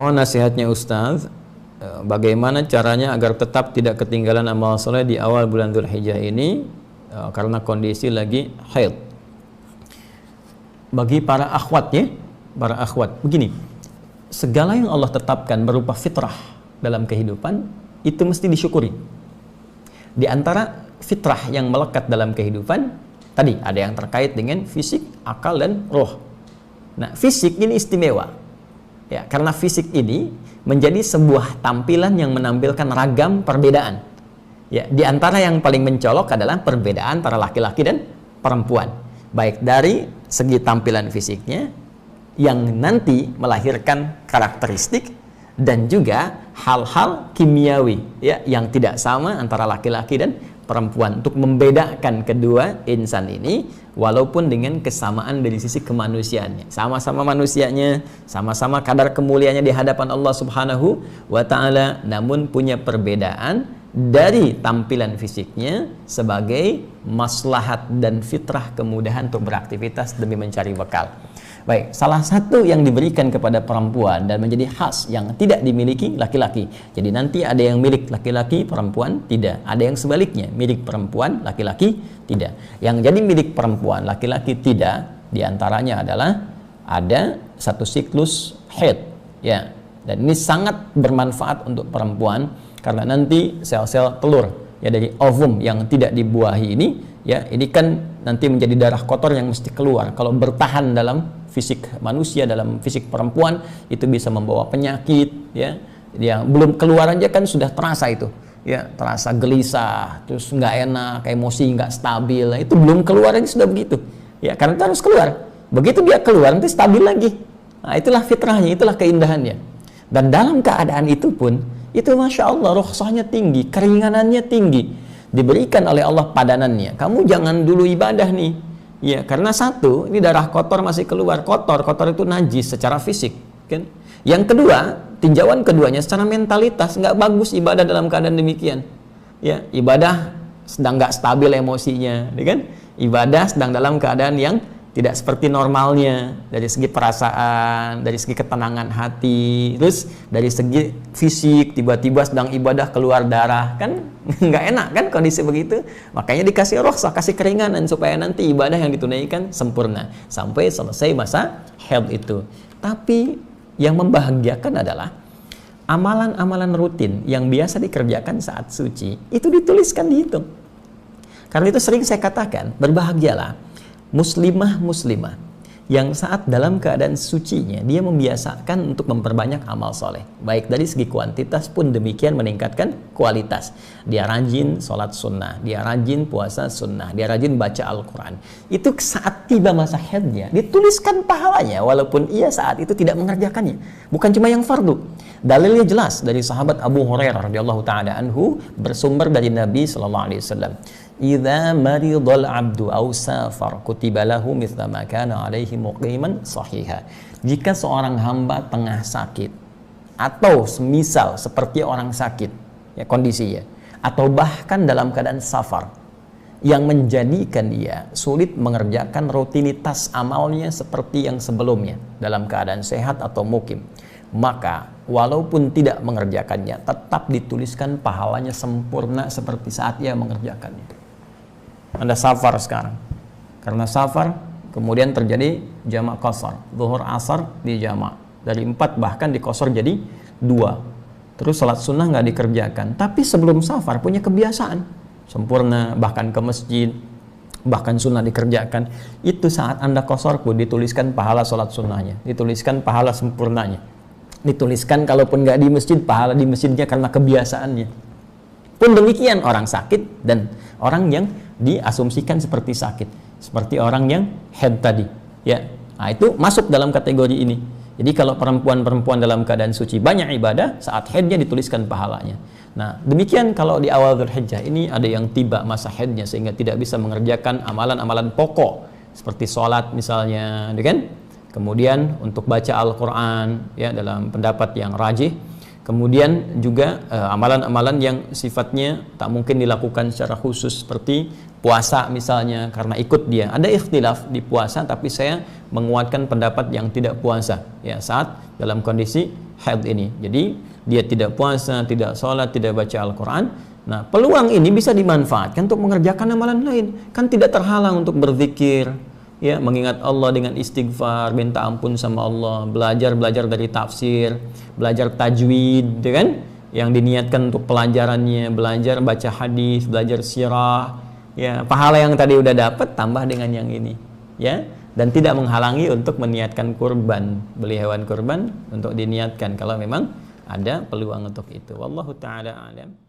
Mohon nasihatnya Ustaz, bagaimana caranya agar tetap tidak ketinggalan amal soleh di awal bulan Dzulhijjah ini karena kondisi lagi haid. Bagi para akhwat ya, para akhwat, begini, segala yang Allah tetapkan berupa fitrah dalam kehidupan itu mesti disyukuri. Di antara fitrah yang melekat dalam kehidupan tadi ada yang terkait dengan fisik, akal dan roh. Nah, fisik ini istimewa. Ya, karena fisik ini menjadi sebuah tampilan yang menampilkan ragam perbedaan. Ya, di antara yang paling mencolok adalah perbedaan antara laki-laki dan perempuan. Baik dari segi tampilan fisiknya yang nanti melahirkan karakteristik dan juga hal-hal kimiawi ya yang tidak sama antara laki-laki dan perempuan untuk membedakan kedua insan ini walaupun dengan kesamaan dari sisi kemanusiaannya. Sama-sama manusianya, sama-sama kadar kemuliaannya di hadapan Allah Subhanahu wa taala, namun punya perbedaan dari tampilan fisiknya sebagai maslahat dan fitrah kemudahan untuk beraktivitas demi mencari bekal. Baik, salah satu yang diberikan kepada perempuan dan menjadi khas yang tidak dimiliki laki-laki. Jadi nanti ada yang milik laki-laki, perempuan tidak. Ada yang sebaliknya, milik perempuan, laki-laki tidak. Yang jadi milik perempuan, laki-laki tidak, diantaranya adalah ada satu siklus haid. Ya, dan ini sangat bermanfaat untuk perempuan karena nanti sel-sel telur ya dari ovum yang tidak dibuahi ini ya ini kan nanti menjadi darah kotor yang mesti keluar. Kalau bertahan dalam fisik manusia, dalam fisik perempuan itu bisa membawa penyakit ya. Yang belum keluar aja kan sudah terasa itu ya, terasa gelisah, terus nggak enak, emosi nggak stabil. Nah, itu belum keluar aja sudah begitu ya, karena itu harus keluar. Begitu dia keluar nanti stabil lagi. Nah, itulah fitrahnya, itulah keindahannya. Dan dalam keadaan itu pun itu Masya Allah rukhsahnya tinggi, keringanannya tinggi, diberikan oleh Allah padanannya. Kamu jangan dulu ibadah nih ya, karena satu, ini darah kotor masih keluar. Kotor itu najis secara fisik kan? Yang kedua, tinjauan keduanya secara mentalitas nggak bagus ibadah dalam keadaan demikian ya. Ibadah sedang nggak stabil emosinya ya kan? Ibadah sedang dalam keadaan yang tidak seperti normalnya dari segi perasaan, dari segi ketenangan hati, terus dari segi fisik tiba-tiba sedang ibadah keluar darah kan nggak enak kan kondisi begitu. Makanya dikasih rukhsah, kasih keringanan supaya nanti ibadah yang ditunaikan sempurna sampai selesai masa haid itu. Tapi yang membahagiakan adalah amalan-amalan rutin yang biasa dikerjakan saat suci itu dituliskan, dihitung. Karena itu sering saya katakan, berbahagialah muslimah yang saat dalam keadaan sucinya dia membiasakan untuk memperbanyak amal soleh, baik dari segi kuantitas pun demikian meningkatkan kualitas. Dia rajin sholat sunnah, dia rajin puasa sunnah, dia rajin baca Al-Quran. Itu saat tiba masa haidnya dituliskan pahalanya walaupun ia saat itu tidak mengerjakannya. Bukan cuma yang fardu. Dalilnya jelas dari sahabat Abu Hurairah radhiyallahu taala anhu, bersumber dari Nabi sallallahu alaihi wasallam. Idza maridal abdu aw safar kutiba lahu mithla ma kana alaihi muqiman sahiha. Jika seorang hamba tengah sakit atau semisal seperti orang sakit ya kondisinya, atau bahkan dalam keadaan safar yang menjadikan dia sulit mengerjakan rutinitas amalnya seperti yang sebelumnya dalam keadaan sehat atau mukim, maka walaupun tidak mengerjakannya tetap dituliskan pahalanya sempurna seperti saat ia mengerjakannya. Anda safar sekarang, karena safar kemudian terjadi jamak qasar, zuhur asar di jamak dari 4 bahkan dikosor jadi 2, terus salat sunnah nggak dikerjakan, tapi sebelum safar punya kebiasaan sempurna, bahkan ke masjid, bahkan sunnah dikerjakan. Itu saat Anda kosor pun dituliskan pahala salat sunnahnya, dituliskan pahala sempurnanya, dituliskan kalaupun nggak di masjid pahala di masjidnya karena kebiasaannya. Pun demikian orang sakit dan orang yang diasumsikan seperti sakit, seperti orang yang haid tadi ya. Nah, itu masuk dalam kategori ini. Jadi kalau perempuan-perempuan dalam keadaan suci banyak ibadah, saat haidnya dituliskan pahalanya. Nah, demikian kalau di awal Dzulhijjah ini ada yang tiba masa haidnya sehingga tidak bisa mengerjakan amalan-amalan pokok seperti sholat misalnya, kan? Kemudian untuk baca Al-Quran ya dalam pendapat yang rajih. Kemudian juga amalan-amalan yang sifatnya tak mungkin dilakukan secara khusus seperti puasa misalnya, karena ikut dia. Ada ikhtilaf di puasa, tapi saya menguatkan pendapat yang tidak puasa ya saat dalam kondisi haid ini. Jadi dia tidak puasa, tidak sholat, tidak baca Al-Quran. Nah, peluang ini bisa dimanfaatkan untuk mengerjakan amalan lain. Kan tidak terhalang untuk berzikir, ya, mengingat Allah dengan istighfar, minta ampun sama Allah, belajar dari tafsir, belajar tajwid, ya kan? Yang diniatkan untuk pelajarannya, belajar baca hadis, belajar sirah, ya, pahala yang tadi udah dapat tambah dengan yang ini, ya, dan tidak menghalangi untuk meniatkan kurban, beli hewan kurban untuk diniatkan kalau memang ada peluang untuk itu. Wallahu taala alam.